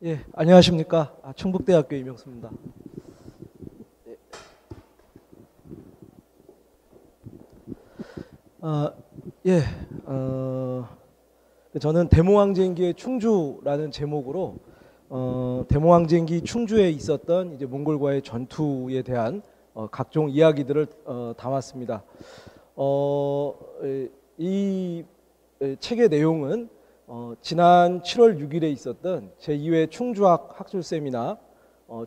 예, 안녕하십니까. 충북대학교 이명수입니다. 예, 저는 대몽항쟁기의 충주라는 제목으로 대몽항쟁기 충주에 있었던 이제 몽골과의 전투에 대한 각종 이야기들을 담았습니다. 이 책의 내용은 지난 7월 6일에 있었던 제2회 충주학 학술 세미나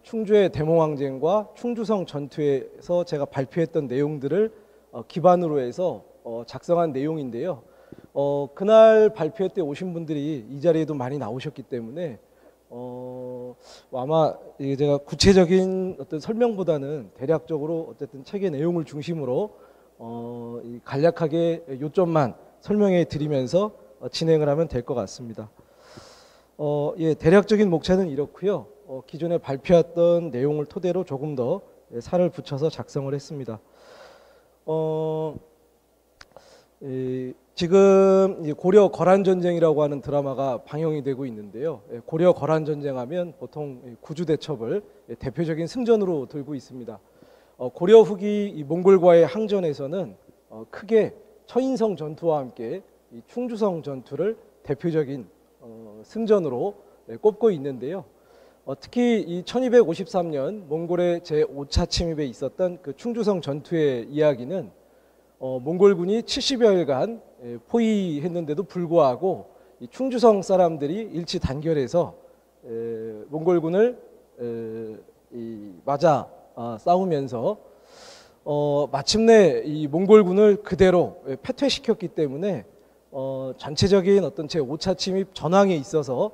충주의 대몽항쟁과 충주성 전투에서 제가 발표했던 내용들을 기반으로 해서 작성한 내용인데요. 그날 발표 때 오신 분들이 이 자리에도 많이 나오셨기 때문에 아마 제가 구체적인 어떤 설명보다는 대략적으로 어쨌든 책의 내용을 중심으로 간략하게 요점만 설명해 드리면서 진행을 하면 될 것 같습니다. 예, 대략적인 목차는 이렇고요. 기존에 발표했던 내용을 토대로 조금 더 살을 붙여서 작성을 했습니다. 지금 고려 거란전쟁이라고 하는 드라마가 방영이 되고 있는데요. 고려 거란전쟁 하면 보통 구주대첩을 대표적인 승전으로 들고 있습니다. 고려 후기 이 몽골과의 항전에서는 크게 처인성 전투와 함께 이 충주성 전투를 대표적인 승전으로 꼽고 있는데요. 특히 이 1253년 몽골의 제5차 침입에 있었던 그 충주성 전투의 이야기는 몽골군이 70여일간 포위했는데도 불구하고 이 충주성 사람들이 일치 단결해서 몽골군을 맞아 싸우면서 마침내 이 몽골군을 그대로 패퇴시켰기 때문에 전체적인 어떤 제5차 침입 전황에 있어서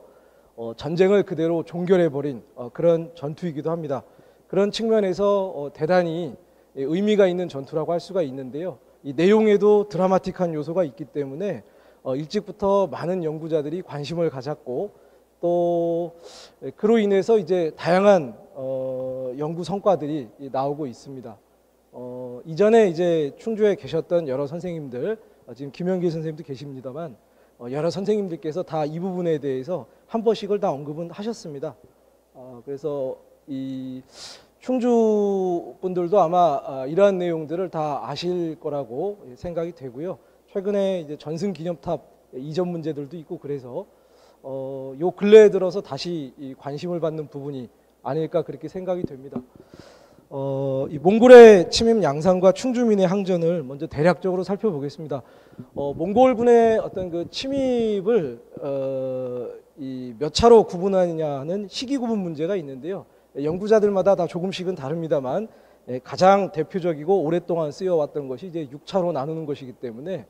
전쟁을 그대로 종결해버린 그런 전투이기도 합니다. 그런 측면에서 대단히 의미가 있는 전투라고 할 수가 있는데요. 이 내용에도 드라마틱한 요소가 있기 때문에 일찍부터 많은 연구자들이 관심을 가졌고 또 그로 인해서 이제 다양한 연구 성과들이 나오고 있습니다. 이전에 이제 충주에 계셨던 여러 선생님들, 지금 김영기 선생님도 계십니다만 여러 선생님들께서 다 이 부분에 대해서 한 번씩을 다 언급은 하셨습니다. 그래서 이 충주 분들도 아마 이러한 내용들을 다 아실 거라고 생각이 되고요. 최근에 이제 전승 기념탑 이전 문제들도 있고 그래서 요 근래에 들어서 다시 이 관심을 받는 부분이 아닐까 그렇게 생각이 됩니다. 이 몽골의 침입 양상과 충주민의 항전을 먼저 대략적으로 살펴보겠습니다. 몽골군의 어떤 그 침입을 이 몇 차로 구분하느냐 하는 시기 구분 문제가 있는데요. 연구자들마다 다 조금씩은 다릅니다만 가장 대표적이고 오랫동안 쓰여왔던 것이 이제 6차로 나누는 것이기 때문에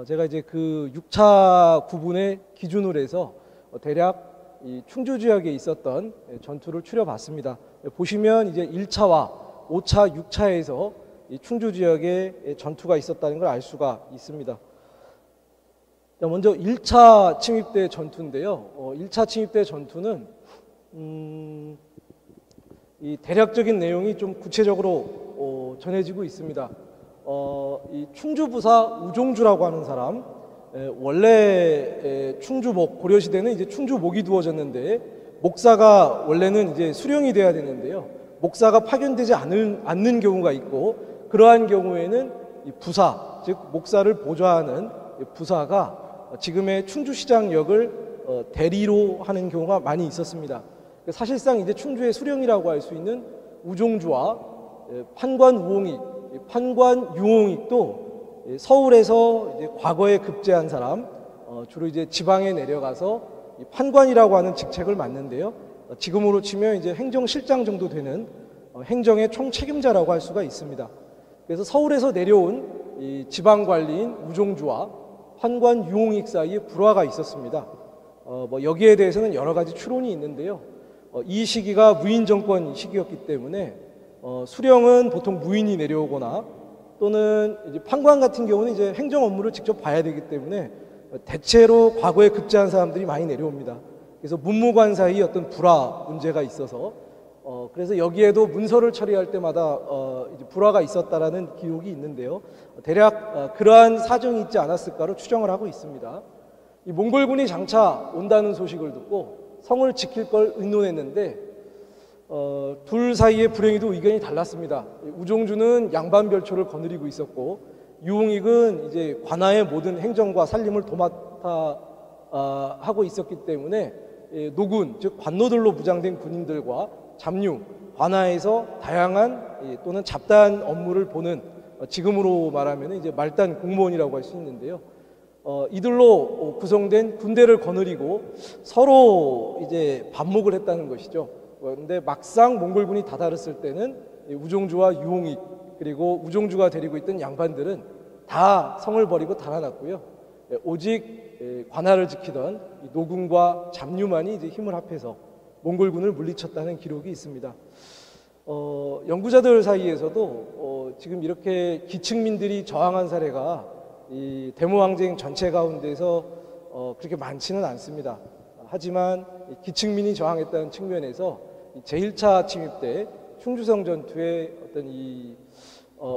제가 이제 그 6차 구분의 기준으로 해서 대략 이 충주 지역에 있었던 전투를 추려봤습니다. 보시면 이제 1차와 5차, 6차에서 이 충주 지역에 전투가 있었다는 걸 알 수가 있습니다. 먼저 1차 침입대 전투인데요. 1차 침입대 전투는 이 대략적인 내용이 좀 구체적으로 전해지고 있습니다. 이 충주부사 우종주라고 하는 사람, 원래 충주목, 고려시대는 이제 충주목이 두어졌는데 목사가 원래는 이제 수령이 돼야 되는데요. 목사가 파견되지 않는 경우가 있고 그러한 경우에는 이 부사, 즉 목사를 보좌하는 부사가 지금의 충주시장역을 대리로 하는 경우가 많이 있었습니다. 사실상 이제 충주의 수령이라고 할 수 있는 우종주와 판관 우홍익, 판관 유홍익도 서울에서 이제 과거에 급제한 사람, 주로 이제 지방에 내려가서 판관이라고 하는 직책을 맡는데요. 지금으로 치면 이제 행정실장 정도 되는 행정의 총책임자라고 할 수가 있습니다. 그래서 서울에서 내려온 이 지방관리인 우종주와 판관 유홍익 사이에 불화가 있었습니다. 뭐 여기에 대해서는 여러 가지 추론이 있는데요. 이 시기가 무인 정권 시기였기 때문에 수령은 보통 무인이 내려오거나 또는 이제 판관 같은 경우는 이제 행정 업무를 직접 봐야 되기 때문에 대체로 과거에 급제한 사람들이 많이 내려옵니다. 그래서 문무관 사이 어떤 불화 문제가 있어서 그래서 여기에도 문서를 처리할 때마다 이제 불화가 있었다라는 기록이 있는데요. 대략 그러한 사정이 있지 않았을까로 추정을 하고 있습니다. 이 몽골군이 장차 온다는 소식을 듣고 성을 지킬 걸 의논했는데 둘 사이의 불행히도 의견이 달랐습니다. 우종주는 양반별초를 거느리고 있었고 유홍익은 이제 관아의 모든 행정과 살림을 도맡아 하고 있었기 때문에 노군, 즉 관노들로 무장된 군인들과 잡류, 관아에서 다양한 또는 잡다한 업무를 보는 지금으로 말하면 이제 말단 공무원이라고 할 수 있는데요. 이들로 구성된 군대를 거느리고 서로 이제 반목을 했다는 것이죠. 그런데 막상 몽골군이 다다랐을 때는 우종주와 유홍익 그리고 우종주가 데리고 있던 양반들은 다 성을 버리고 달아났고요. 오직 관할을 지키던 노군과 잡류만이 이제 힘을 합해서 몽골군을 물리쳤다는 기록이 있습니다. 연구자들 사이에서도 지금 이렇게 기층민들이 저항한 사례가 이 데모항쟁 전체 가운데서 그렇게 많지는 않습니다. 하지만 기층민이 저항했다는 측면에서 제1차 침입 때 충주성 전투의 어떤 이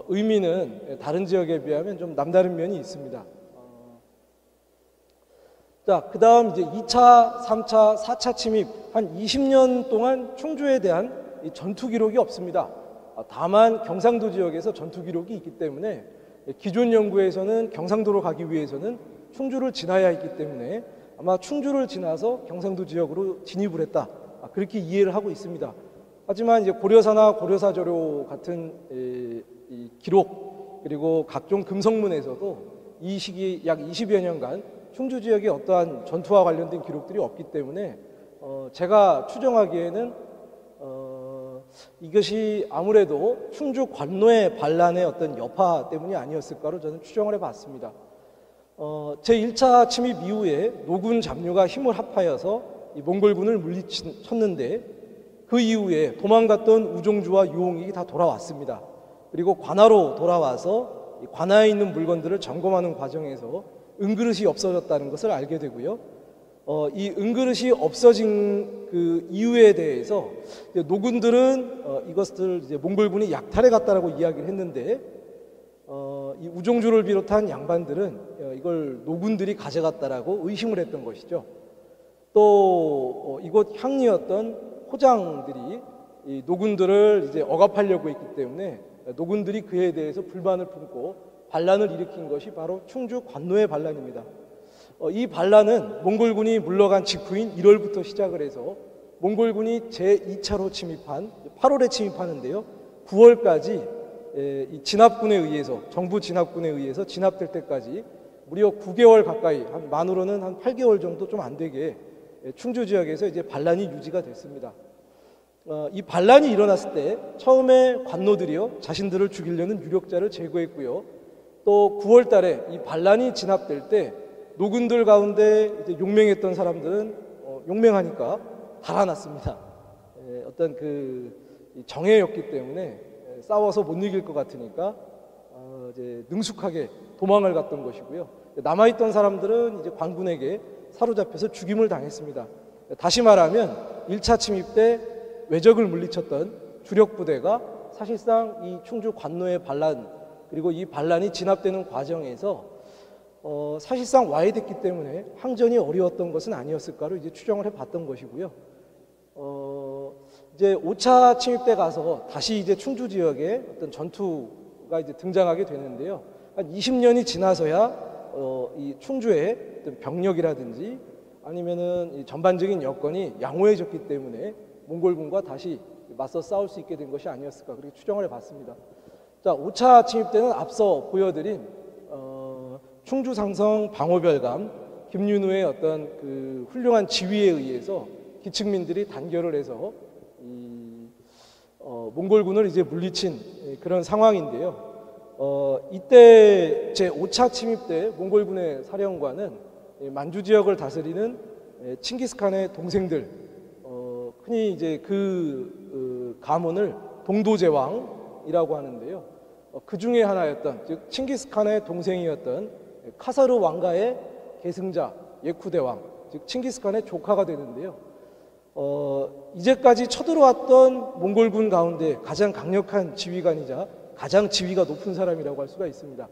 의미는 다른 지역에 비하면 좀 남다른 면이 있습니다. 자, 그 다음 이제 2차, 3차, 4차 침입 한 20년 동안 충주에 대한 이 전투 기록이 없습니다. 다만 경상도 지역에서 전투 기록이 있기 때문에 기존 연구에서는 경상도로 가기 위해서는 충주를 지나야 했기 때문에 아마 충주를 지나서 경상도 지역으로 진입을 했다. 그렇게 이해를 하고 있습니다. 하지만 이제 고려사나 고려사저료 같은 이 기록 그리고 각종 금성문에서도 이 시기 약 20여 년간 충주 지역의 어떠한 전투와 관련된 기록들이 없기 때문에 제가 추정하기에는 이것이 아무래도 충주 관노의 반란의 어떤 여파 때문이 아니었을까로 저는 추정을 해봤습니다. 제1차 침입 이후에 노군 잡류가 힘을 합하여서 이 몽골군을 물리쳤는데 그 이후에 도망갔던 우종주와 유홍익이 다 돌아왔습니다. 그리고 관아로 돌아와서 관아에 있는 물건들을 점검하는 과정에서 은그릇이 없어졌다는 것을 알게 되고요. 이 은그릇이 없어진 그 이유에 대해서 노군들은 이것을 이제 몽골군이 약탈해 갔다라고 이야기를 했는데 이 우종주를 비롯한 양반들은 이걸 노군들이 가져갔다라고 의심을 했던 것이죠. 또 이곳 향리였던 호장들이 이 노군들을 이제 억압하려고 했기 때문에 노군들이 그에 대해서 불만을 품고 반란을 일으킨 것이 바로 충주 관노의 반란입니다. 이 반란은 몽골군이 물러간 직후인 1월부터 시작을 해서 몽골군이 제2차로 침입한 8월에 침입하는데요. 9월까지 이 진압군에 의해서 정부 진압군에 의해서 진압될 때까지 무려 9개월 가까이 만으로는 한 8개월 정도 좀 안 되게 충주 지역에서 이제 반란이 유지가 됐습니다. 이 반란이 일어났을 때 처음에 관노들이요 자신들을 죽이려는 유력자를 제거했고요. 또 9월 달에 이 반란이 진압될 때 노군들 가운데 이제 용맹했던 사람들은 용맹하니까 달아났습니다. 어떤 그 정예였기 때문에 싸워서 못 이길 것 같으니까 이제 능숙하게 도망을 갔던 것이고요. 남아있던 사람들은 이제 관군에게 사로잡혀서 죽임을 당했습니다. 다시 말하면 1차 침입 때 외적을 물리쳤던 주력 부대가 사실상 이 충주 관노의 반란 그리고 이 반란이 진압되는 과정에서 사실상 와해됐기 때문에 항전이 어려웠던 것은 아니었을까로 이제 추정을 해봤던 것이고요. 이제 5차 침입 때 가서 다시 이제 충주 지역에 어떤 전투가 이제 등장하게 되는데요. 한 20년이 지나서야 이 충주의 어떤 병력이라든지 아니면은 이 전반적인 여건이 양호해졌기 때문에 몽골군과 다시 맞서 싸울 수 있게 된 것이 아니었을까 그렇게 추정을 해봤습니다. 자, 5차 침입 때는 앞서 보여드린 충주 상성 방어별감 김윤우의 어떤 그 훌륭한 지휘에 의해서 기층민들이 단결을 해서 이 몽골군을 이제 물리친 그런 상황인데요. 이때 제 5차 침입 때 몽골군의 사령관은 만주 지역을 다스리는 칭기스칸의 동생들, 흔히 이제 그 가문을 동도제왕이라고 하는데요. 그 중에 하나였던, 즉 칭기스칸의 동생이었던 카사르 왕가의 계승자 예쿠대왕, 즉 칭기스칸의 조카가 되는데요. 이제까지 쳐들어왔던 몽골군 가운데 가장 강력한 지휘관이자 가장 지위가 높은 사람이라고 할 수가 있습니다.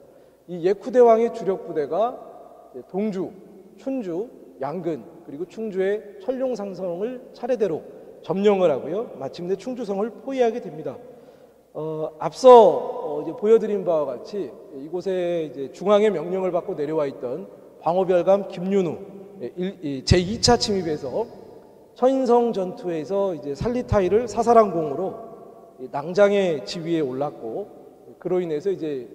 이 예쿠대왕의 주력 부대가 동주, 춘주, 양근, 그리고 충주의 천룡상성을 차례대로 점령을 하고요. 마침내 충주성을 포위하게 됩니다. 앞서 이제 보여드린 바와 같이 이곳에 이제 중앙의 명령을 받고 내려와 있던 방어별감 김윤우 제2차 침입에서 천인성 전투에서 이제 살리타이를 사사랑공으로 낭장의 지위에 올랐고, 그로 인해서 이제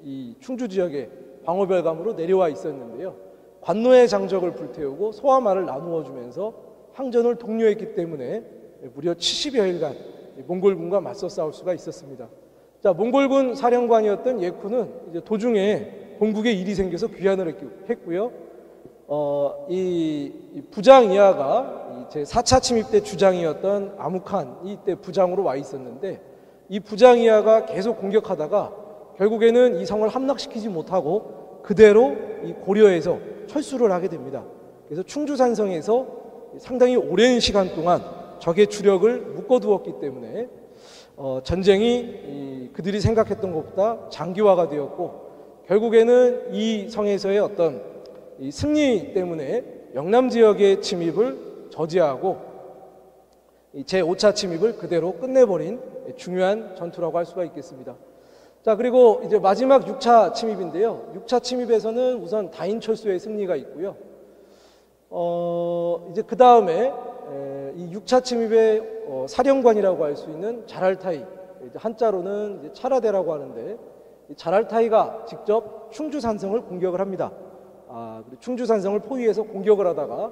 이 충주 지역에 방어별감으로 내려와 있었는데요. 관노의 장적을 불태우고 소와 말을 나누어 주면서 항전을 독려했기 때문에 무려 70여일간 몽골군과 맞서 싸울 수가 있었습니다. 자, 몽골군 사령관이었던 예쿠는 이제 도중에 본국에 일이 생겨서 귀환을 했고요. 이 부장 이하가 제 4차 침입 때 주장이었던 아무칸이 이때 부장으로 와 있었는데, 이 부장 이하가 계속 공격하다가 결국에는 이 성을 함락시키지 못하고 그대로 이 고려에서 철수를 하게 됩니다. 그래서 충주산성에서 상당히 오랜 시간 동안 적의 주력을 묶어두었기 때문에 전쟁이 그들이 생각했던 것보다 장기화가 되었고, 결국에는 이 성에서의 어떤 이 승리 때문에 영남 지역의 침입을 저지하고 제5차 침입을 그대로 끝내버린 중요한 전투라고 할 수가 있겠습니다. 자, 그리고 이제 마지막 6차 침입인데요. 6차 침입에서는 우선 다인철수의 승리가 있고요. 이제 그 다음에 이 6차 침입의 사령관이라고 할 수 있는 자랄타이, 한자로는 이제 차라대라고 하는데, 이 자랄타이가 직접 충주산성을 공격을 합니다. 충주산성을 포위해서 공격을 하다가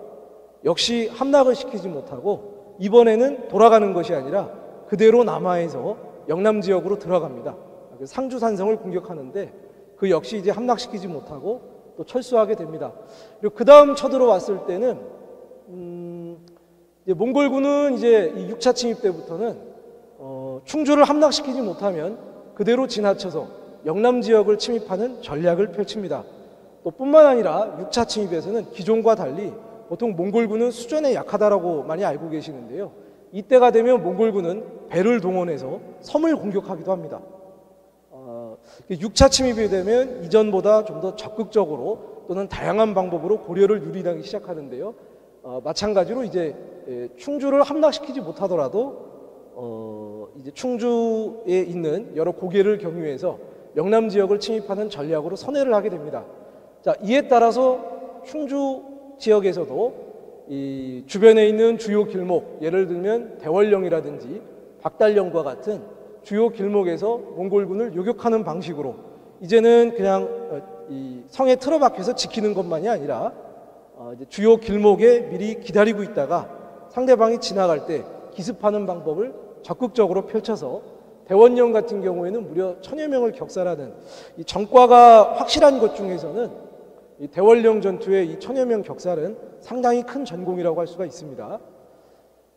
역시 함락을 시키지 못하고 이번에는 돌아가는 것이 아니라 그대로 남하에서 영남 지역으로 들어갑니다. 상주산성을 공격하는데 그 역시 이제 함락시키지 못하고 또 철수하게 됩니다. 그리고 그 다음 쳐들어왔을 때는 이제 몽골군은 이제 이 6차 침입 때부터는 충주를 함락시키지 못하면 그대로 지나쳐서 영남 지역을 침입하는 전략을 펼칩니다. 또 뿐만 아니라 6차 침입에서는 기존과 달리 보통 몽골군은 수전에 약하다라고 많이 알고 계시는데요. 이때가 되면 몽골군은 배를 동원해서 섬을 공격하기도 합니다. 6차 침입이 되면 이전보다 좀 더 적극적으로 또는 다양한 방법으로 고려를 유린하기 시작하는데요. 마찬가지로 이제 충주를 함락시키지 못하더라도 이제 충주에 있는 여러 고개를 경유해서 영남 지역을 침입하는 전략으로 선회를 하게 됩니다. 자, 이에 따라서 충주 지역에서도 이 주변에 있는 주요 길목, 예를 들면 대월령이라든지 박달령과 같은 주요 길목에서 몽골군을 요격하는 방식으로 이제는 그냥 이 성에 틀어박혀서 지키는 것만이 아니라 이제 주요 길목에 미리 기다리고 있다가 상대방이 지나갈 때 기습하는 방법을 적극적으로 펼쳐서 대원령 같은 경우에는 무려 1000여 명을 격살하는 이 전과가 확실한 것 중에서는 이 대원령 전투의 이 1000여 명 격살은 상당히 큰 전공이라고 할 수가 있습니다.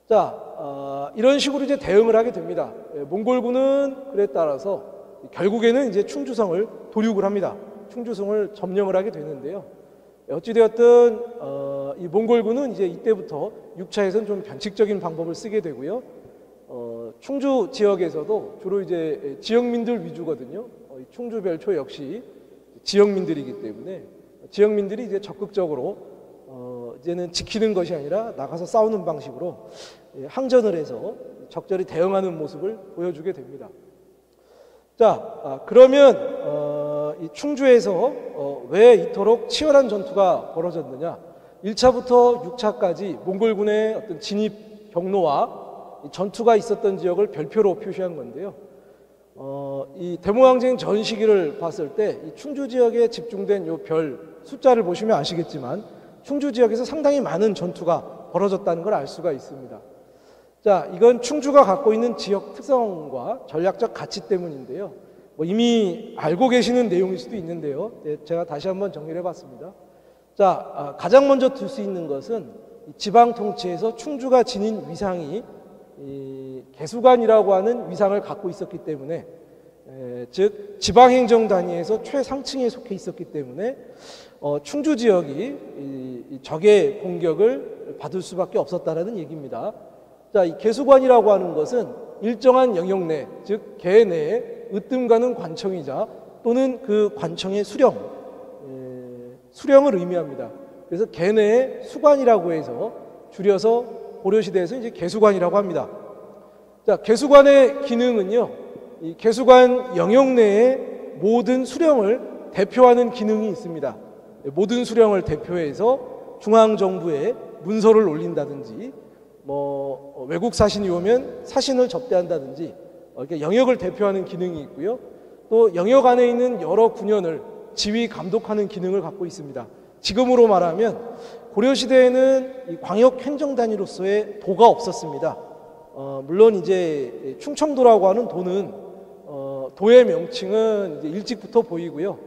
자, 이런 식으로 이제 대응을 하게 됩니다. 몽골군은 그에 따라서 결국에는 이제 충주성을 도륙을 합니다. 충주성을 점령을 하게 되는데요. 어찌되었든 이 몽골군은 이제 이때부터 6차에서는 좀 변칙적인 방법을 쓰게 되고요. 충주 지역에서도 주로 이제 지역민들 위주거든요. 충주 별초 역시 지역민들이기 때문에 지역민들이 이제 적극적으로 이제는 지키는 것이 아니라 나가서 싸우는 방식으로 항전을 해서 적절히 대응하는 모습을 보여주게 됩니다. 자, 그러면 이 충주에서 왜 이토록 치열한 전투가 벌어졌느냐? 1차부터 6차까지 몽골군의 어떤 진입 경로와 전투가 있었던 지역을 별표로 표시한 건데요. 이 대모항쟁 전 시기를 봤을 때 이 충주 지역에 집중된 요 별 숫자를 보시면 아시겠지만 충주 지역에서 상당히 많은 전투가 벌어졌다는 걸 알 수가 있습니다. 자, 이건 충주가 갖고 있는 지역 특성과 전략적 가치 때문인데요. 뭐 이미 알고 계시는 내용일 수도 있는데요. 제가 다시 한번 정리를 해봤습니다. 자, 가장 먼저 들 수 있는 것은 지방 통치에서 충주가 지닌 위상이 이 개수관이라고 하는 위상을 갖고 있었기 때문에, 즉 지방행정 단위에서 최상층에 속해 있었기 때문에 충주 지역이 이 적의 공격을 받을 수밖에 없었다라는 얘기입니다. 자, 이 개수관이라고 하는 것은 일정한 영역 내, 즉 개 내에 으뜸가는 관청이자 또는 그 관청의 수령을 의미합니다. 그래서 개내 수관이라고 해서 줄여서 고려시대에서 이제 개수관이라고 합니다. 자, 개수관의 기능은요, 이 개수관 영역 내에 모든 수령을 대표하는 기능이 있습니다. 모든 수령을 대표해서 중앙정부에 문서를 올린다든지, 외국 사신이 오면 사신을 접대한다든지, 이렇게 영역을 대표하는 기능이 있고요. 또 영역 안에 있는 여러 군현을 지휘 감독하는 기능을 갖고 있습니다. 지금으로 말하면 고려시대에는 이 광역 행정단위로서의 도가 없었습니다. 물론 이제 충청도라고 하는 도는 도의 명칭은 이제 일찍부터 보이고요.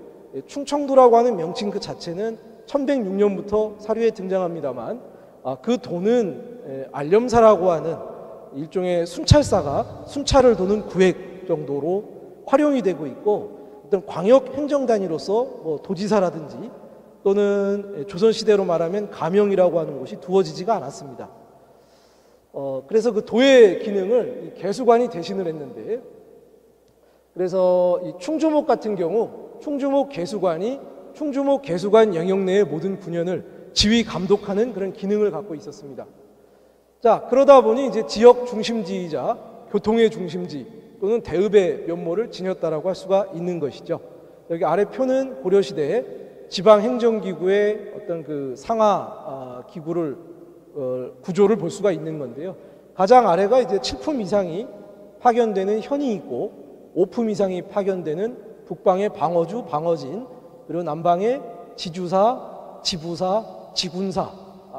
충청도라고 하는 명칭 그 자체는 1106년부터 사료에 등장합니다만, 그 도는 알렴사라고 하는 일종의 순찰사가 순찰을 도는 구획 정도로 활용이 되고 있고, 어떤 광역 행정단위로서 도지사라든지 또는 조선시대로 말하면 가명이라고 하는 곳이 두어지지가 않았습니다. 그래서 그 도의 기능을 이 개수관이 대신을 했는데, 그래서 이 충주목 같은 경우 충주목 개수관이 충주목 개수관 영역 내의 모든 군현을 지휘 감독하는 그런 기능을 갖고 있었습니다. 자, 그러다 보니 이제 지역 중심지이자 교통의 중심지 또는 대읍의 면모를 지녔다라고 할 수가 있는 것이죠. 여기 아래 표는 고려시대 지방행정기구의 어떤 그 상하 기구를 구조를 볼 수가 있는 건데요. 가장 아래가 이제 7품 이상이 파견되는 현이 있고 5품 이상이 파견되는 북방의 방어주, 방어진, 그리고 남방의 지주사, 지부사, 지군사,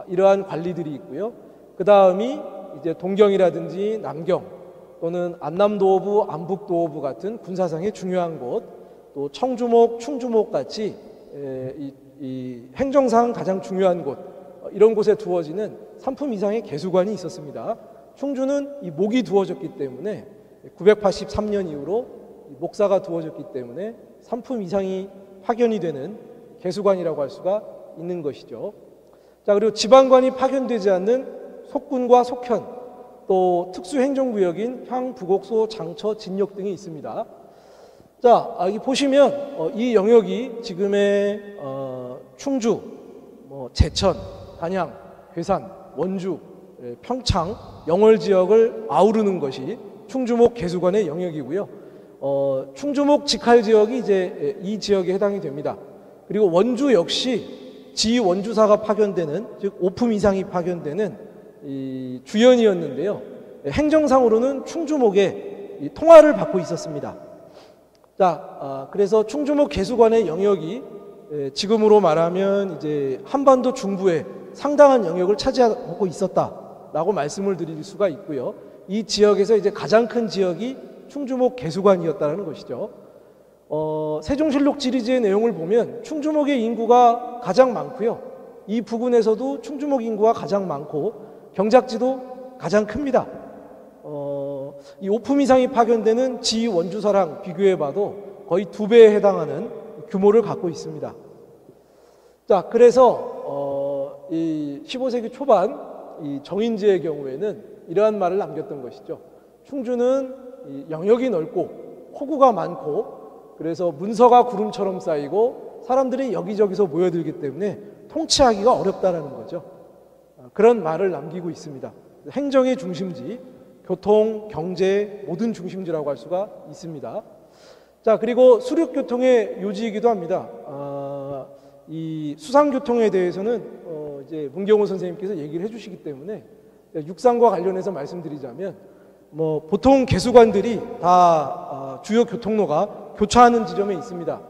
이러한 관리들이 있고요. 그 다음이 이제 동경이라든지 남경 또는 안남도어부, 안북도어부 같은 군사상의 중요한 곳, 또 청주목, 충주목 같이 이 행정상 가장 중요한 곳, 이런 곳에 두어지는 3품 이상의 개수관이 있었습니다. 충주는 이 목이 두어졌기 때문에 983년 이후로 목사가 두어졌기 때문에 3품 이상이 파견이 되는 개수관이라고 할 수가 있는 것이죠. 자, 그리고 지방관이 파견되지 않는 속군과 속현, 또 특수행정구역인 향, 부곡소, 장처, 진역 등이 있습니다. 자, 여기 보시면 이 영역이 지금의 충주, 제천, 단양, 괴산, 원주, 평창, 영월 지역을 아우르는 것이 충주목 개수관의 영역이고요. 충주목 직할 지역이 이제 이 지역에 해당이 됩니다. 그리고 원주 역시 지원주사가 파견되는, 즉 5품 이상이 파견되는 이 주연이었는데요. 행정상으로는 충주목의 이 통화를 받고 있었습니다. 자, 그래서 충주목 개수관의 영역이 지금으로 말하면 이제 한반도 중부에 상당한 영역을 차지하고 있었다라고 말씀을 드릴 수가 있고요. 이 지역에서 이제 가장 큰 지역이 충주목 개수관이었다는 것이죠. 세종실록 지리지의 내용을 보면 충주목의 인구가 가장 많고요. 이 부근에서도 충주목 인구가 가장 많고 경작지도 가장 큽니다. 이 5품 이상이 파견되는 지원주사랑 비교해봐도 거의 2배에 해당하는 규모를 갖고 있습니다. 자, 그래서 이 15세기 초반 이 정인지의 경우에는 이러한 말을 남겼던 것이죠. 충주는 이 영역이 넓고 호구가 많고 그래서 문서가 구름처럼 쌓이고 사람들이 여기저기서 모여들기 때문에 통치하기가 어렵다는 거죠. 그런 말을 남기고 있습니다. 행정의 중심지, 교통, 경제 모든 중심지라고 할 수가 있습니다. 자, 그리고 수륙교통의 요지이기도 합니다. 이 수상교통에 대해서는 이제 문경호 선생님께서 얘기를 해주시기 때문에 육상과 관련해서 말씀드리자면 보통 개수관들이 다 주요 교통로가 교차하는 지점에 있습니다.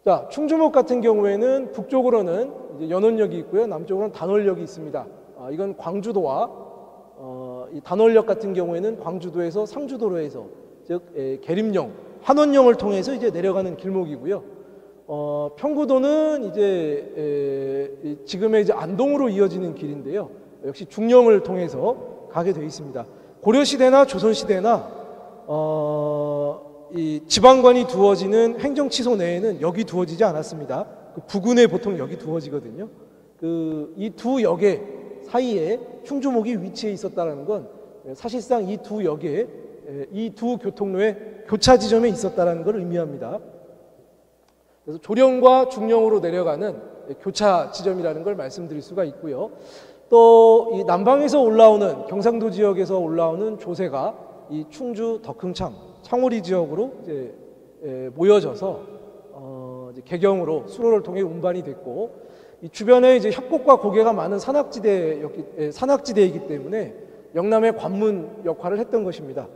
자, 충주목 같은 경우에는 북쪽으로는 이제 연원역이 있고요, 남쪽으로는 단월역이 있습니다. 이건 광주도와 이 단월역 같은 경우에는 광주도에서 상주도로에서 즉 계림령, 한원령을 통해서 이제 내려가는 길목이고요. 평구도는 이제 지금의 이제 안동으로 이어지는 길인데요. 역시 중령을 통해서 가게 되어 있습니다. 고려시대나 조선시대나 이 지방관이 두어지는 행정치소 내에는 역이 두어지지 않았습니다. 그 부근에 보통 역이 두어지거든요. 이 두 역의 사이에 충주목이 위치해 있었다는 건 사실상 이 두 역에 이 두 교통로의 교차 지점에 있었다는 걸 의미합니다. 그래서 조령과 중령으로 내려가는 교차 지점이라는 걸 말씀드릴 수가 있고요. 또 이 남방에서 올라오는 경상도 지역에서 올라오는 조세가 이 충주 덕흥창 창오리 지역으로 이제 모여져서 이제 개경으로 수로를 통해 운반이 됐고, 이 주변에 이제 협곡과 고개가 많은 산악지대이기 때문에 영남의 관문 역할을 했던 것입니다.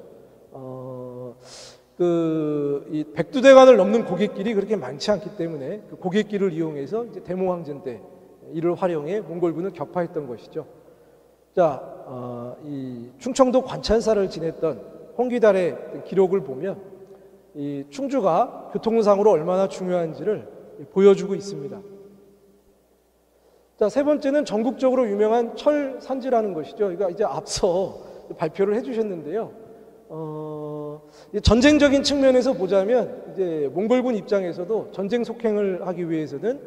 이 백두대간을 넘는 고갯길이 그렇게 많지 않기 때문에 그 고갯길을 이용해서 이제 대몽항전 때 이를 활용해 몽골군을 격파했던 것이죠. 자, 이 충청도 관찰사를 지냈던 홍기달의 기록을 보면 이 충주가 교통상으로 얼마나 중요한지를 보여주고 있습니다. 자, 세 번째는 전국적으로 유명한 철산지라는 것이죠. 그러니까 이제 앞서 발표를 해주셨는데요. 전쟁적인 측면에서 보자면 이제 몽골군 입장에서도 전쟁 속행을 하기 위해서는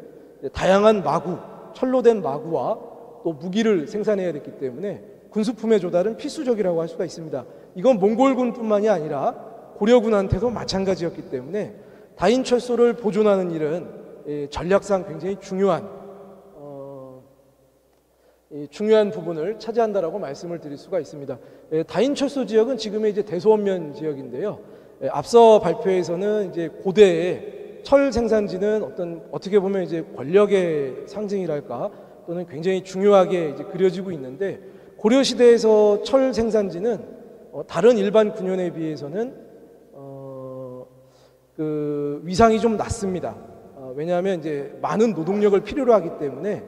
다양한 마구, 철로 된 마구와 또 무기를 생산해야 됐기 때문에 군수품의 조달은 필수적이라고 할 수가 있습니다. 이건 몽골군뿐만이 아니라 고려군한테도 마찬가지였기 때문에 다인철소를 보존하는 일은 전략상 굉장히 중요한 부분을 차지한다라고 말씀을 드릴 수가 있습니다. 다인철소 지역은 지금의 이제 대소원면 지역인데요. 앞서 발표에서는 이제 고대의 철 생산지는 어떻게 보면 이제 권력의 상징이랄까 또는 굉장히 중요하게 이제 그려지고 있는데, 고려 시대에서 철 생산지는 다른 일반 군현에 비해서는 그 위상이 좀 낮습니다. 왜냐하면 이제 많은 노동력을 필요로 하기 때문에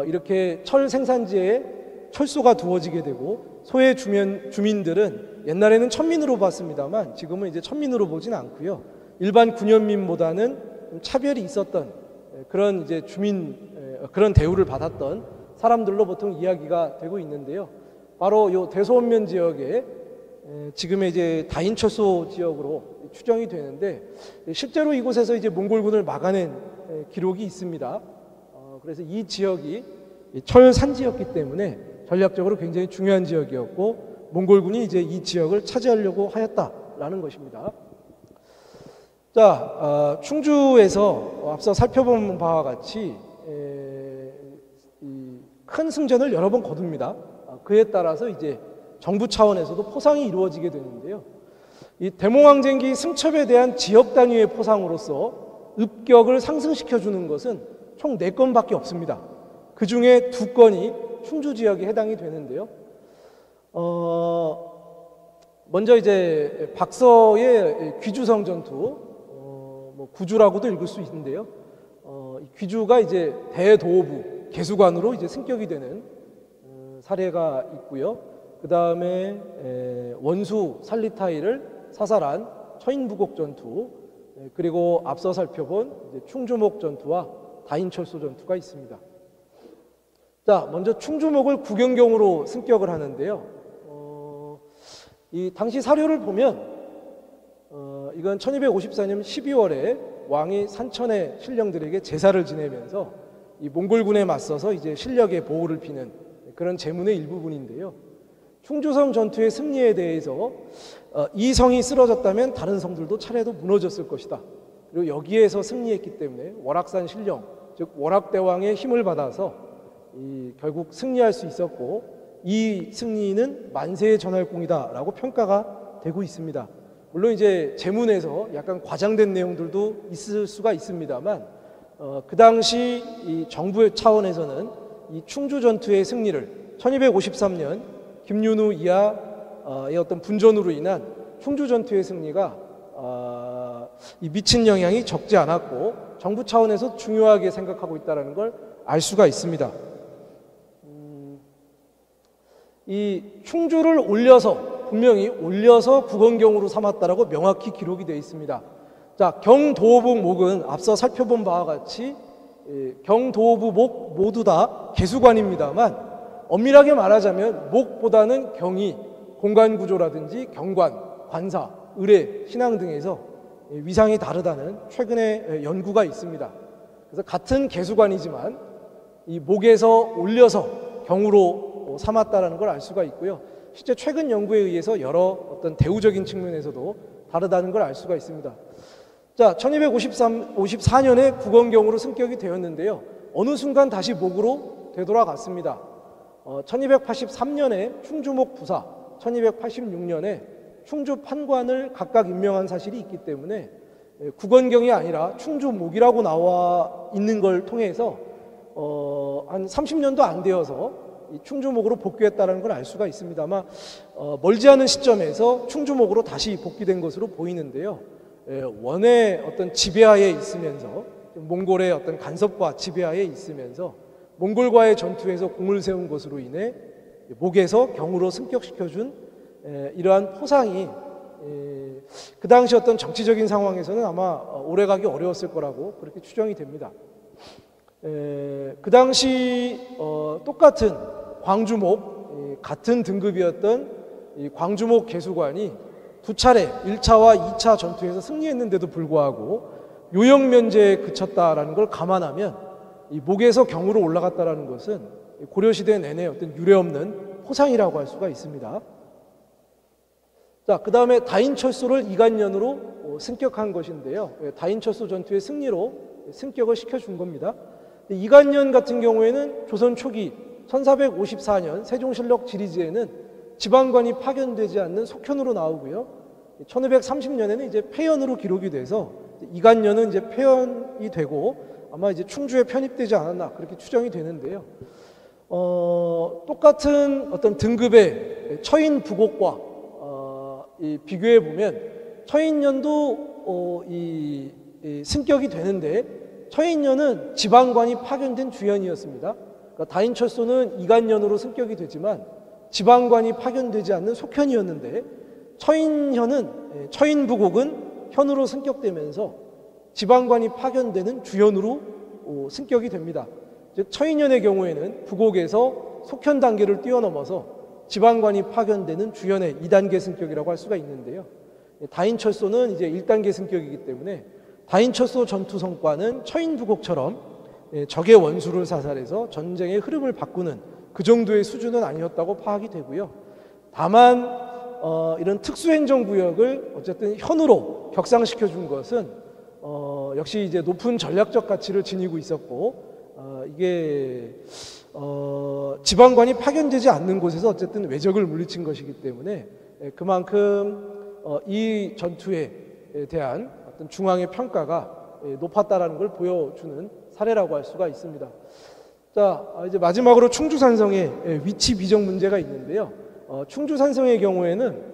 이렇게 철 생산지에 철소가 두어지게 되고, 소의 주민들은 옛날에는 천민으로 봤습니다만 지금은 이제 천민으로 보진 않고요. 일반 군현민보다는 좀 차별이 있었던 그런 이제 그런 대우를 받았던 사람들로 보통 이야기가 되고 있는데요. 바로 이 대소원면 지역에 지금의 이제 다인철소 지역으로 추정이 되는데, 실제로 이곳에서 이제 몽골군을 막아낸 기록이 있습니다. 그래서 이 지역이 철산지였기 때문에 전략적으로 굉장히 중요한 지역이었고, 몽골군이 이제 이 지역을 차지하려고 하였다라는 것입니다. 자, 충주에서 앞서 살펴본 바와 같이 큰 승전을 여러 번 거둡니다. 그에 따라서 이제 정부 차원에서도 포상이 이루어지게 되는데요. 이 대몽항쟁기 승첩에 대한 지역 단위의 포상으로서 읍격을 상승시켜 주는 것은 총 4건밖에 없습니다. 그 중에 2건이 충주 지역에 해당이 되는데요. 먼저 이제 박서의 귀주성 전투, 구주라고도 읽을 수 있는데요. 귀주가 이제 대도부 개수관으로 이제 승격이 되는 사례가 있고요. 그 다음에 원수 살리타이를 사살한 처인부곡 전투, 그리고 앞서 살펴본 충주목 전투와 다인철소 전투가 있습니다. 자, 먼저 충주목을 구경경으로 승격을 하는데요. 이 당시 사료를 보면 이건 1254년 12월에 왕이 산천의 신령들에게 제사를 지내면서 이 몽골군에 맞서서 이제 실력의 보호를 비는 그런 제문의 일부분인데요. 충주성 전투의 승리에 대해서 이 성이 쓰러졌다면 다른 성들도 차례도 무너졌을 것이다. 그리고 여기에서 승리했기 때문에 월악산 신령, 즉 월악대왕의 힘을 받아서 결국 승리할 수 있었고, 이 승리는 만세의 전할공이다라고 평가가 되고 있습니다. 물론 이제 제문에서 약간 과장된 내용들도 있을 수가 있습니다만, 그 당시 이 정부 차원에서는 이 충주 전투의 승리를 1253년 김윤우 이하의 어떤 분전으로 인한 충주 전투의 승리가 이 미친 영향이 적지 않았고, 정부 차원에서 중요하게 생각하고 있다는 걸 알 수가 있습니다. 이 충주를 분명히 올려서 국원경으로 삼았다라고 명확히 기록이 되어 있습니다. 자, 경도부 목은 앞서 살펴본 바와 같이 경도부 목 모두 다 개수관입니다만, 엄밀하게 말하자면 목보다는 경이 공간구조라든지 경관, 관사, 의례, 신앙 등에서 위상이 다르다는 최근의 연구가 있습니다. 그래서 같은 개수관이지만 이 목에서 올려서 경으로 삼았다라는 걸 알 수가 있고요. 실제 최근 연구에 의해서 여러 어떤 대우적인 측면에서도 다르다는 걸 알 수가 있습니다. 자, 1254년에 국원경으로 승격이 되었는데요. 어느 순간 다시 목으로 되돌아갔습니다. 1283년에 충주목 부사, 1286년에 충주 판관을 각각 임명한 사실이 있기 때문에 국원경이 아니라 충주목이라고 나와 있는 걸 통해서 한 30년도 안 되어서 충주목으로 복귀했다는 걸 알 수가 있습니다. 아마 멀지 않은 시점에서 충주목으로 다시 복귀된 것으로 보이는데요. 원의 어떤 지배하에 있으면서 몽골의 어떤 간섭과 지배하에 있으면서 몽골과의 전투에서 공을 세운 것으로 인해 목에서 경으로 승격시켜준 이러한 포상이 그 당시 어떤 정치적인 상황에서는 아마 오래가기 어려웠을 거라고 그렇게 추정이 됩니다. 그 당시 똑같은 광주목, 같은 등급이었던 이 광주목 개수관이 두 차례 1차와 2차 전투에서 승리했는데도 불구하고 요역 면제에 그쳤다라는 걸 감안하면 이 목에서 경으로 올라갔다라는 것은 고려시대 내내 어떤 유례없는 포상이라고 할 수가 있습니다. 자, 그 다음에 다인철소를 이간년으로 승격한 것인데요. 다인철소 전투의 승리로 승격을 시켜준 겁니다. 이간년 같은 경우에는 조선 초기 1454년 세종실록 지리지에는 지방관이 파견되지 않는 속현으로 나오고요. 1530년에는 이제 폐연으로 기록이 돼서 이간년은 이제 폐연이 되고 아마 이제 충주에 편입되지 않았나 그렇게 추정이 되는데요. 똑같은 어떤 등급의 처인 부곡과 비교해 보면 처인년도 이 승격이 되는데 처인년은 지방관이 파견된 주연이었습니다. 그러니까 다인철소는 이간년으로 승격이 되지만 지방관이 파견되지 않는 속현이었는데 처인부곡은 현으로 승격되면서 지방관이 파견되는 주연으로 승격이 됩니다. 즉 처인년의 경우에는 부곡에서 속현 단계를 뛰어넘어서 지방관이 파견되는 주연의 2단계 승격이라고 할 수가 있는데요. 다인철소는 이제 1단계 승격이기 때문에 다인철소 전투 성과는 처인부곡처럼 적의 원수를 사살해서 전쟁의 흐름을 바꾸는 그 정도의 수준은 아니었다고 파악이 되고요. 다만 이런 특수행정구역을 어쨌든 현으로 격상시켜 준 것은 역시 이제 높은 전략적 가치를 지니고 있었고 이게 지방관이 파견되지 않는 곳에서 어쨌든 외적을 물리친 것이기 때문에 그만큼 이 전투에 대한 어떤 중앙의 평가가 높았다라는 걸 보여주는 사례라고 할 수가 있습니다. 자, 이제 마지막으로 충주산성의 위치 비정 문제가 있는데요. 충주산성의 경우에는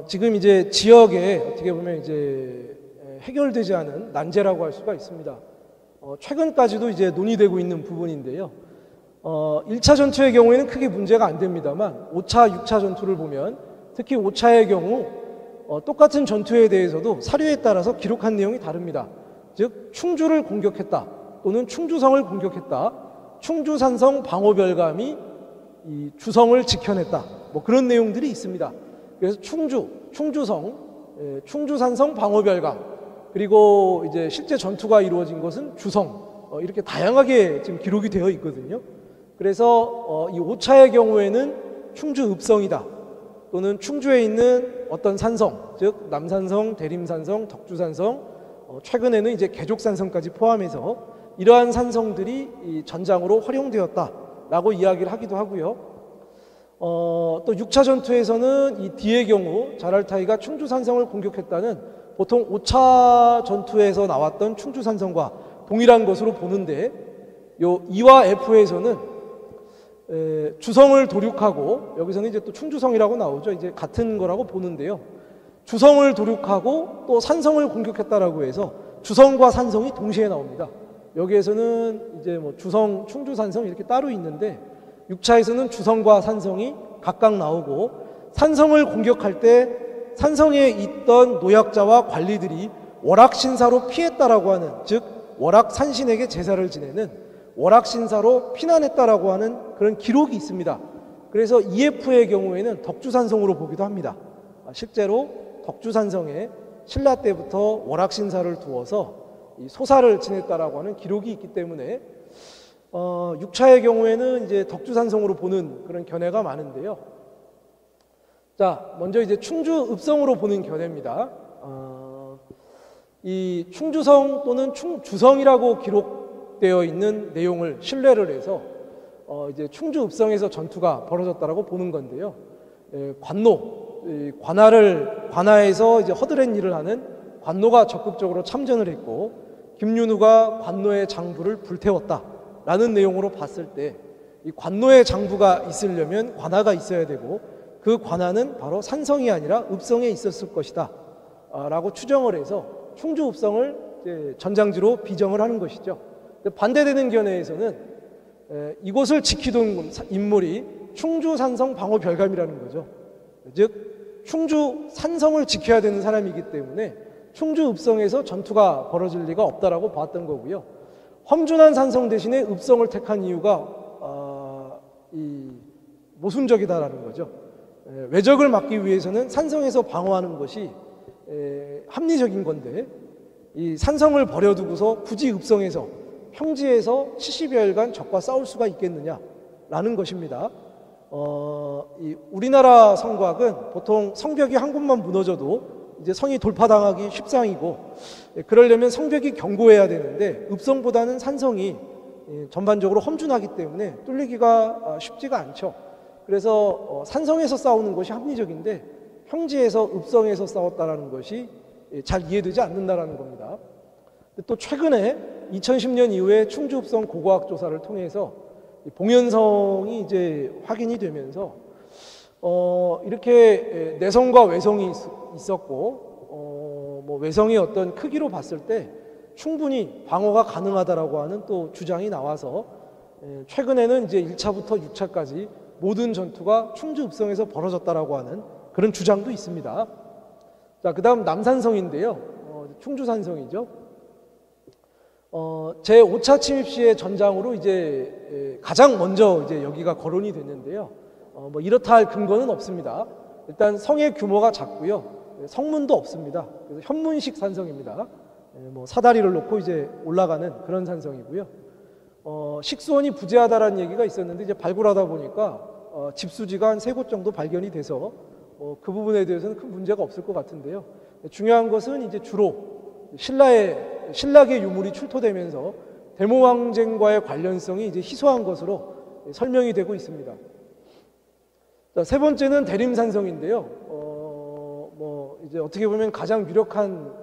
지금 이제 지역에 어떻게 보면 이제 해결되지 않은 난제라고 할 수가 있습니다. 최근까지도 이제 논의되고 있는 부분인데요. 1차 전투의 경우에는 크게 문제가 안 됩니다만 5차, 6차 전투를 보면 특히 5차의 경우 똑같은 전투에 대해서도 사료에 따라서 기록한 내용이 다릅니다. 즉 충주를 공격했다 또는 충주성을 공격했다, 충주산성 방어별감이 이 주성을 지켜냈다, 뭐 그런 내용들이 있습니다. 그래서 충주성, 충주산성 방어별감, 그리고 이제 실제 전투가 이루어진 것은 주성, 이렇게 다양하게 지금 기록이 되어 있거든요. 그래서 이 5차의 경우에는 충주읍성이다 또는 충주에 있는 어떤 산성, 즉 남산성, 대림산성, 덕주산성, 최근에는 이제 개족산성까지 포함해서 이러한 산성들이 이 전장으로 활용되었다라고 이야기를 하기도 하고요. 또 6차 전투에서는 이 D의 경우 자랄타이가 충주산성을 공격했다는 보통 5차 전투에서 나왔던 충주산성과 동일한 것으로 보는데 요 E와 F에서는 주성을 도륙하고, 여기서는 이제 또 충주성이라고 나오죠. 이제 같은 거라고 보는데요. 주성을 도륙하고 또 산성을 공격했다라고 해서 주성과 산성이 동시에 나옵니다. 여기에서는 이제 뭐 주성, 충주산성 이렇게 따로 있는데 6차에서는 주성과 산성이 각각 나오고, 산성을 공격할 때 산성에 있던 노약자와 관리들이 월악신사로 피했다라고 하는, 즉 월악산신에게 제사를 지내는 월악신사로 피난했다라고 하는 그런 기록이 있습니다. 그래서 EF의 경우에는 덕주산성으로 보기도 합니다. 실제로 덕주산성에 신라 때부터 월악신사를 두어서 이 소사를 지냈다라고 하는 기록이 있기 때문에 6차의 경우에는 이제 덕주산성으로 보는 그런 견해가 많은데요. 자, 먼저 이제 충주읍성으로 보는 견해입니다. 이 충주성 또는 충주성이라고 기록되어 있는 내용을 신뢰를 해서 이제 충주 읍성에서 전투가 벌어졌다라고 보는 건데요. 관아에서 이제 허드렛 일을 하는 관노가 적극적으로 참전을 했고 김윤우가 관노의 장부를 불태웠다라는 내용으로 봤을 때 이 관노의 장부가 있으려면 관아가 있어야 되고 그 관아는 바로 산성이 아니라 읍성에 있었을 것이다 라고 추정을 해서 충주 읍성을 이제 전장지로 비정을 하는 것이죠. 반대되는 견해에서는 이곳을 지키던 인물이 충주 산성 방어 별감이라는 거죠. 즉 충주 산성을 지켜야 되는 사람이기 때문에 충주 읍성에서 전투가 벌어질 리가 없다라고 봤던 거고요. 험준한 산성 대신에 읍성을 택한 이유가 모순적이다라는 거죠. 외적을 막기 위해서는 산성에서 방어하는 것이 합리적인 건데 이 산성을 버려두고서 굳이 읍성에서 평지에서 70여일간 적과 싸울 수가 있겠느냐라는 것입니다. 이 우리나라 성곽은 보통 성벽이 한 곳만 무너져도 이제 성이 돌파당하기 쉽상이고 그러려면 성벽이 견고해야 되는데 읍성보다는 산성이 전반적으로 험준하기 때문에 뚫리기가 쉽지가 않죠. 그래서 산성에서 싸우는 것이 합리적인데 평지에서 읍성에서 싸웠다라는 것이 잘 이해되지 않는다라는 겁니다. 또 최근에 2010년 이후에 충주 읍성 고고학 조사를 통해서 봉현성이 이제 확인이 되면서 이렇게 내성과 외성이 있었고 뭐 외성의 어떤 크기로 봤을 때 충분히 방어가 가능하다라고 하는 또 주장이 나와서 최근에는 이제 1차부터 6차까지 모든 전투가 충주 읍성에서 벌어졌다라고 하는 그런 주장도 있습니다. 자, 그다음 남산성인데요. 충주 산성이죠. 제 5차 침입 시의 전장으로 이제 가장 먼저 이제 여기가 거론이 됐는데요. 뭐 이렇다 할 근거는 없습니다. 일단 성의 규모가 작고요. 성문도 없습니다. 그래서 현문식 산성입니다. 뭐 사다리를 놓고 이제 올라가는 그런 산성이고요. 식수원이 부재하다라는 얘기가 있었는데 이제 발굴하다 보니까 집수지가 한 3곳 정도 발견이 돼서 그 부분에 대해서는 큰 문제가 없을 것 같은데요. 중요한 것은 이제 주로 신라의 유물이 출토되면서 대모황쟁과의 관련성이 이제 희소한 것으로 설명이 되고 있습니다. 자, 세 번째는 대림산성인데요. 뭐 이제 어떻게 보면 가장 유력한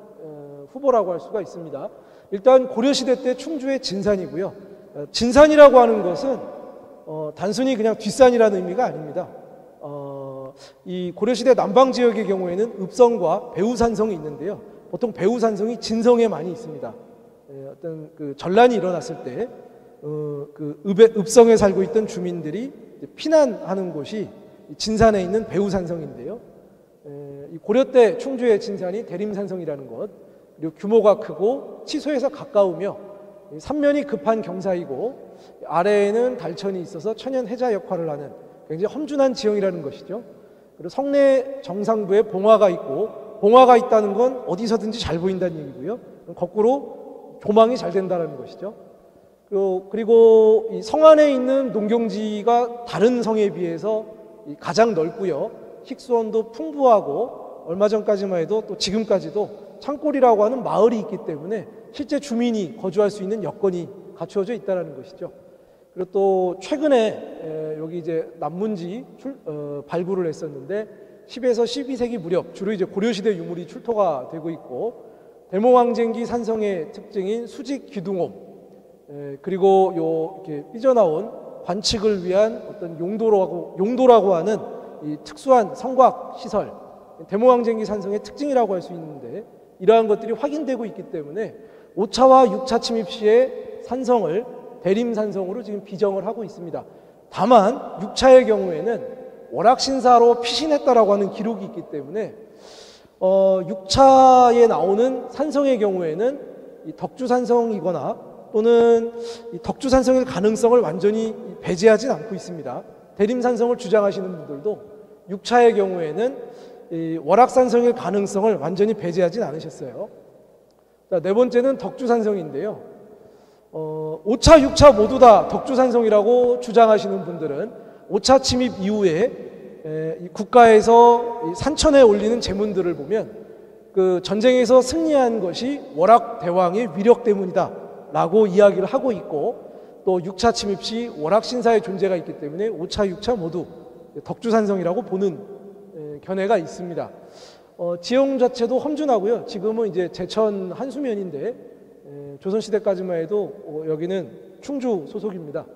후보라고 할 수가 있습니다. 일단 고려시대 때 충주의 진산이고요. 진산이라고 하는 것은 단순히 그냥 뒷산이라는 의미가 아닙니다. 이 고려시대 남방 지역의 경우에는 읍성과 배우산성이 있는데요. 보통 배우산성이 진성에 많이 있습니다. 어떤 그 전란이 일어났을 때 그 읍성에 살고 있던 주민들이 피난하는 곳이 진산에 있는 배우산성인데요. 이 고려 때 충주의 진산이 대림산성이라는 것, 그리고 규모가 크고 치소에서 가까우며 삼면이 급한 경사이고 아래에는 달천이 있어서 천연 해자 역할을 하는 굉장히 험준한 지형이라는 것이죠. 그리고 성내 정상부에 봉화가 있고 봉화가 있다는 건 어디서든지 잘 보인다는 얘기고요. 거꾸로 조망이 잘 된다는 것이죠. 그리고 이 성 안에 있는 농경지가 다른 성에 비해서 가장 넓고요. 식수원도 풍부하고 얼마 전까지만 해도 또 지금까지도 창골이라고 하는 마을이 있기 때문에 실제 주민이 거주할 수 있는 여건이 갖추어져 있다는 것이죠. 그리고 또 최근에 여기 이제 남문지 발굴을 했었는데 10에서 12세기 무렵 주로 이제 고려시대 유물이 출토가 되고 있고 대모황쟁기 산성의 특징인 수직 기둥홈 그리고 이렇게 삐져나온 관측을 위한 어떤 용도라고 하는 이 특수한 성곽 시설 대모황쟁기 산성의 특징이라고 할 수 있는데 이러한 것들이 확인되고 있기 때문에 5차와 6차 침입 시에 산성을 대림산성으로 지금 비정을 하고 있습니다. 다만 6차의 경우에는 월악신사로 피신했다라고 하는 기록이 있기 때문에 6차에 나오는 산성의 경우에는 이 덕주산성이거나 또는 이 덕주산성일 가능성을 완전히 배제하진 않고 있습니다. 대림산성을 주장하시는 분들도 6차의 경우에는 이 월악산성일 가능성을 완전히 배제하진 않으셨어요. 자, 네 번째는 덕주산성인데요. 5차, 6차 모두 다 덕주산성이라고 주장하시는 분들은 5차 침입 이후에 국가에서 산천에 올리는 제문들을 보면 그 전쟁에서 승리한 것이 월악대왕의 위력 때문이다 라고 이야기를 하고 있고, 또 6차 침입 시 월학신사의 존재가 있기 때문에 5차, 6차 모두 덕주산성이라고 보는 견해가 있습니다. 지형 자체도 험준하고요. 지금은 이제 제천 한수면인데 조선시대까지만 해도 여기는 충주 소속입니다.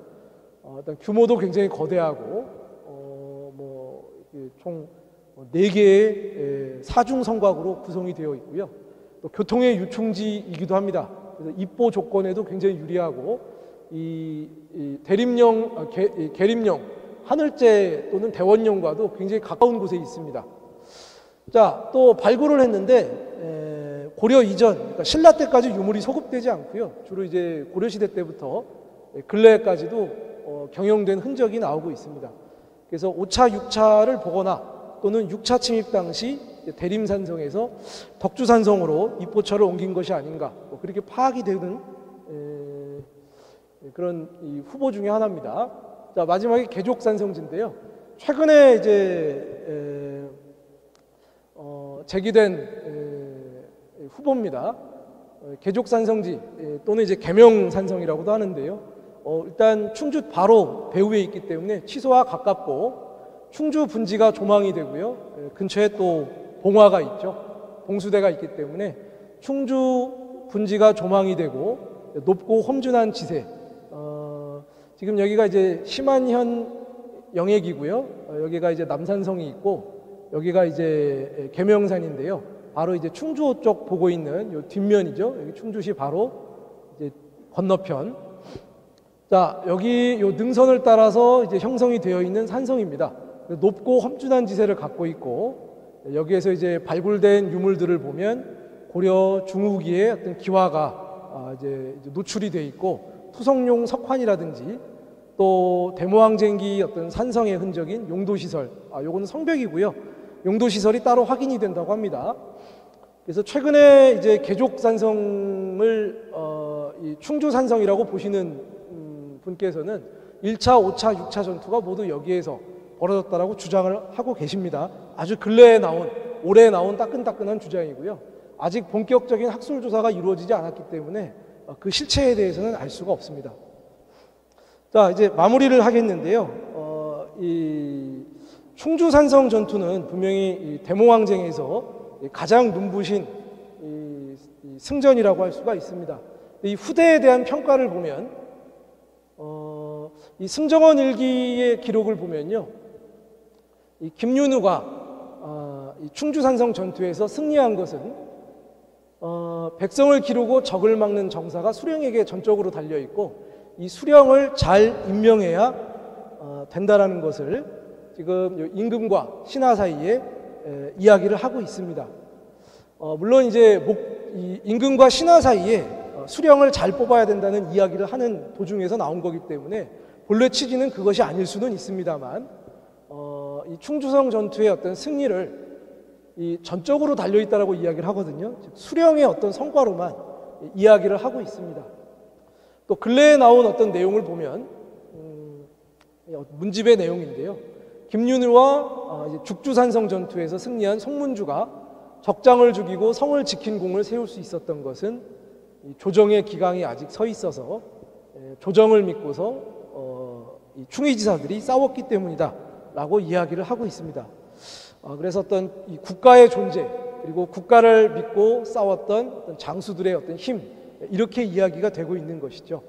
일단 규모도 굉장히 거대하고 총 4개의 사중성곽으로 구성이 되어 있고요. 또 교통의 유충지이기도 합니다. 그래서 입보 조건에도 굉장히 유리하고 이 대림령, 계림령, 하늘제 또는 대원령과도 굉장히 가까운 곳에 있습니다. 자, 또 발굴을 했는데 고려 이전, 그러니까 신라 때까지 유물이 소급되지 않고요. 주로 이제 고려 시대 때부터 근래까지도 경영된 흔적이 나오고 있습니다. 그래서 5차, 6차를 보거나 또는 6차 침입 당시 대림산성에서 덕주산성으로 입보처를 옮긴 것이 아닌가, 그렇게 파악이 되는 그런 이 후보 중에 하나입니다. 자, 마지막에 개족산성지인데요. 최근에 이제 제기된 후보입니다. 개족산성지 또는 이제 계명산성이라고도 하는데요. 일단 충주 바로 배후에 있기 때문에 취소와 가깝고 충주 분지가 조망이 되고요. 근처에 또 봉화가 있죠. 봉수대가 있기 때문에 충주 분지가 조망이 되고 높고 험준한 지세. 지금 여기가 이제 심안현 영액이고요. 여기가 이제 남산성이 있고 여기가 이제 계명산인데요. 바로 이제 충주 쪽 보고 있는 요 뒷면이죠. 여기 충주시 바로 이제 건너편. 자, 여기 요 능선을 따라서 이제 형성이 되어 있는 산성입니다. 높고 험준한 지세를 갖고 있고 여기에서 이제 발굴된 유물들을 보면 고려 중후기의 어떤 기와가 이제 노출이 되어 있고 토성용 석환이라든지 또 대모항쟁기 어떤 산성의 흔적인 용도시설, 요거는 성벽이고요. 용도시설이 따로 확인이 된다고 합니다. 그래서 최근에 이제 개족산성을 이 충주산성이라고 보시는 분께서는 1차, 5차, 6차 전투가 모두 여기에서 벌어졌다라고 주장을 하고 계십니다. 아주 근래에 나온, 올해 나온 따끈따끈한 주장이고요. 아직 본격적인 학술 조사가 이루어지지 않았기 때문에 그 실체에 대해서는 알 수가 없습니다. 자, 이제 마무리를 하겠는데요. 이 충주산성 전투는 분명히 이 대모항쟁에서 가장 눈부신 이 승전이라고 할 수가 있습니다. 이 후대에 대한 평가를 보면 이 승정원 일기의 기록을 보면요, 이 김윤우가 이 충주산성 전투에서 승리한 것은 백성을 기르고 적을 막는 정사가 수령에게 전적으로 달려 있고 이 수령을 잘 임명해야 된다라는 것을 지금 임금과 신하 사이에 이야기를 하고 있습니다. 물론 이제 이 임금과 신하 사이에 수령을 잘 뽑아야 된다는 이야기를 하는 도중에서 나온 거기 때문에 본래 취지는 그것이 아닐 수는 있습니다만 이 충주성 전투의 어떤 승리를 이 전적으로 달려 있다라고 이야기를 하거든요. 즉 수령의 어떤 성과로만 이야기를 하고 있습니다. 또 근래에 나온 어떤 내용을 보면 문집의 내용인데요. 김윤우와 죽주산성 전투에서 승리한 송문주가 적장을 죽이고 성을 지킨 공을 세울 수 있었던 것은 조정의 기강이 아직 서 있어서 조정을 믿고서 이 충의지사들이 싸웠기 때문이다 라고 이야기를 하고 있습니다. 그래서 어떤 이 국가의 존재 그리고 국가를 믿고 싸웠던 어떤 장수들의 어떤 힘, 이렇게 이야기가 되고 있는 것이죠.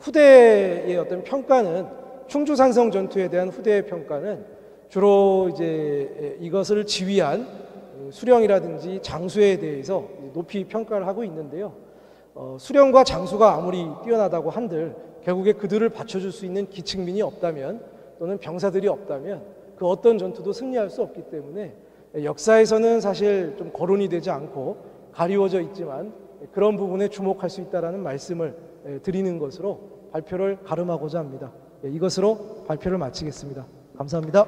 후대의 어떤 평가는, 충주산성 전투에 대한 후대의 평가는 주로 이제 이것을 지휘한 수령이라든지 장수에 대해서 높이 평가를 하고 있는데요. 수령과 장수가 아무리 뛰어나다고 한들 결국에 그들을 받쳐줄 수 있는 기층민이 없다면 또는 병사들이 없다면 그 어떤 전투도 승리할 수 없기 때문에 역사에서는 사실 좀 거론이 되지 않고 가리워져 있지만 그런 부분에 주목할 수 있다는 말씀을 드리는 것으로 발표를 가름하고자 합니다. 이것으로 발표를 마치겠습니다. 감사합니다.